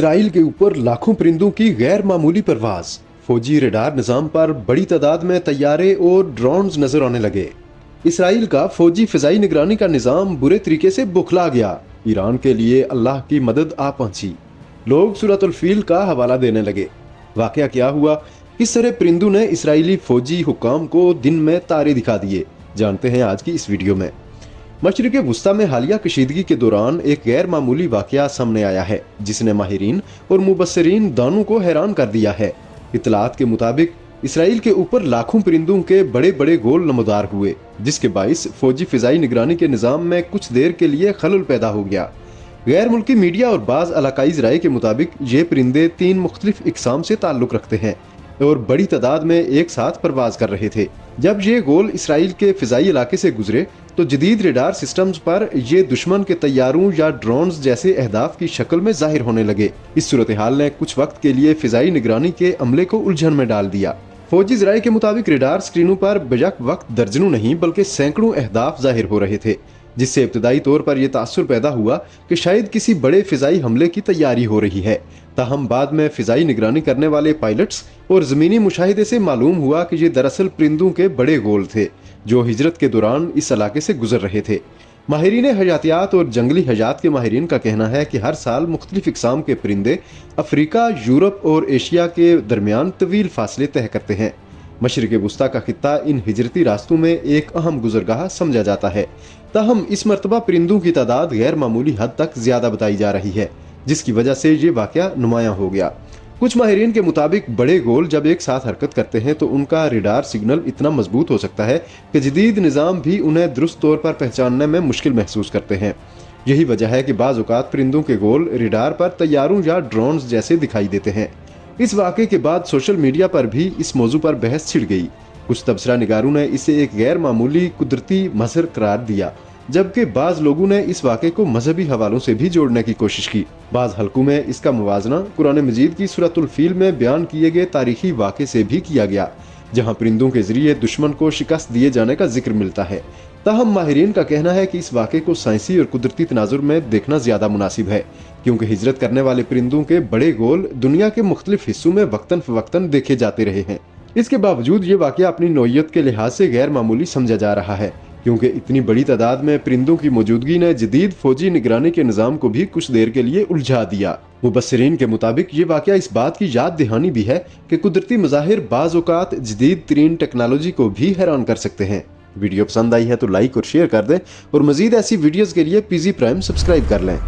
Israel के ऊपर लाखों परिंदों की गैर मामूली परवाज। फौजी रडार निजाम पर बड़ी तादाद में तैयारे और ड्रोन्स नजर आने लगे। इसराइल का फौजी फिजाई निगरानी का निजाम बुरे तरीके से बुखला गया। ईरान के लिए अल्लाह की मदद आ पहुंची। लोग सूरतुल फील का हवाला देने लगे। वाकया क्या हुआ, किस तरह परिंदों ने इसराइली फौजी हुक्काम को दिन में तारे दिखा दिए, जानते हैं आज की इस वीडियो में। मशरिक़ वुस्ता में हालिया कशीदगी के दौरान एक गैर मामूली वाकया सामने आया है जिसने माहिरीन और मुबस्सिरीन दोनों को हैरान कर दिया है। इतलात के मुताबिक इसराइल के ऊपर लाखों परिंदों के बड़े बड़े गोल नमदार हुए, जिसके बाइस फौजी फिजाई निगरानी के निज़ाम में कुछ देर के लिए खलल पैदा हो गया। गैर मुल्की मीडिया और बाज़ इलाकाई ज़राए के मुताबिक ये परिंदे 3 मुख्तलिफ इकसाम से ताल्लुक़ रखते हैं और बड़ी तादाद में एक साथ परवाज कर रहे थे। जब ये गोल इसराइल के फिजाई इलाके से गुजरे तो जदीद रेडार सिस्टम्स पर ये दुश्मन के तैयारों या ड्रोन्स जैसे अहदाफ की शक्ल में जाहिर होने लगे। इस सूरत हाल ने कुछ वक्त के लिए फिजाई निगरानी के अमले को उलझन में डाल दिया। फौजी ज़राए के मुताबिक रेडार स्क्रीनों पर बेशक वक्त दर्जनों नहीं बल्कि सैकड़ों अहदाफ जाहिर हो रहे थे, जिससे इब्तदाई तौर पर यह तासुर पैदा हुआ कि शायद किसी बड़े फिजाई हमले की तैयारी हो रही है। ताहम बाद में फिजाई निगरानी करने वाले पायलट्स और ज़मीनी मुशाहिदे से मालूम हुआ कि ये दरअसल परिंदों के बड़े गोल थे जो हिजरत के दौरान इस इलाके से गुजर रहे थे। माहिरीन हयातियात और जंगली हयात के माहिरीन का कहना है कि हर साल मुख्तलिफ इकसाम के परिंदे अफ्रीका, यूरोप और एशिया के दरमियान तवील फासले तय करते हैं। मशरिक़ वुस्ता का खित्ता इन हिजरती रास्तों में एक अहम गुजरगाह समझा जाता है। ताहम इस मरतबा परिंदों की तादाद गैर मामूली हद तक ज्यादा बताई जा रही है, जिसकी वजह से ये वाकया नुमायां हो गया। कुछ माहिरीन के मुताबिक बड़े गोल जब एक साथ हरकत करते हैं तो उनका रेडार सिग्नल इतना मजबूत हो सकता है कि जदीद निज़ाम भी उन्हें दुरुस्त तौर पर पहचानने में मुश्किल महसूस करते हैं। यही वजह है कि बाज़ औक़ात परिंदों के गोल रेडार पर तैयारों या ड्रोन्स जैसे दिखाई देते हैं। इस वाक़े के बाद सोशल मीडिया पर भी इस मौजू पर बहस छिड़ गई। कुछ तबसरा निगारों ने इसे एक गैर मामूली कुदरती मंजर करार दिया, जबकि बाज़ लोगों ने इस वाक़े को मजहबी हवालों से भी जोड़ने की कोशिश की। बाज़ हलकों में इसका मुवाजना कुरान मजीद की सूरतुल फील में बयान किए गए तारीखी वाक़े से भी किया गया, जहाँ परिंदों के जरिए दुश्मन को शिकस्त दिए जाने का जिक्र मिलता है। ताहम माहिरीन का कहना है कि इस वाक़े को साइंसी और कुदरती तनाजुर में देखना ज़्यादा मुनासिब है, क्योंकि हिजरत करने वाले परिंदों के बड़े गोल दुनिया के मुख्तलिफ हिस्सों में वक्तन फवक्तन देखे जाते रहे हैं। इसके बावजूद ये वाक़या अपनी नौइयत के लिहाज से गैर मामूली समझा जा रहा है, क्योंकि इतनी बड़ी तादाद में परिंदों की मौजूदगी ने जदीद फौजी निगरानी के निज़ाम को भी कुछ देर के लिए उलझा दिया। मुबस्सिरीन के मुताबिक ये वाकया इस बात की याद दहानी भी है कि कुदरती मज़ाहिर बाज़ औक़ात जदीद तरीन टेक्नोलॉजी को भी हैरान कर सकते हैं। वीडियो पसंद आई है तो लाइक और शेयर कर दें और मज़ीद ऐसी वीडियोज़ के लिए PZ प्राइम सब्सक्राइब कर लें।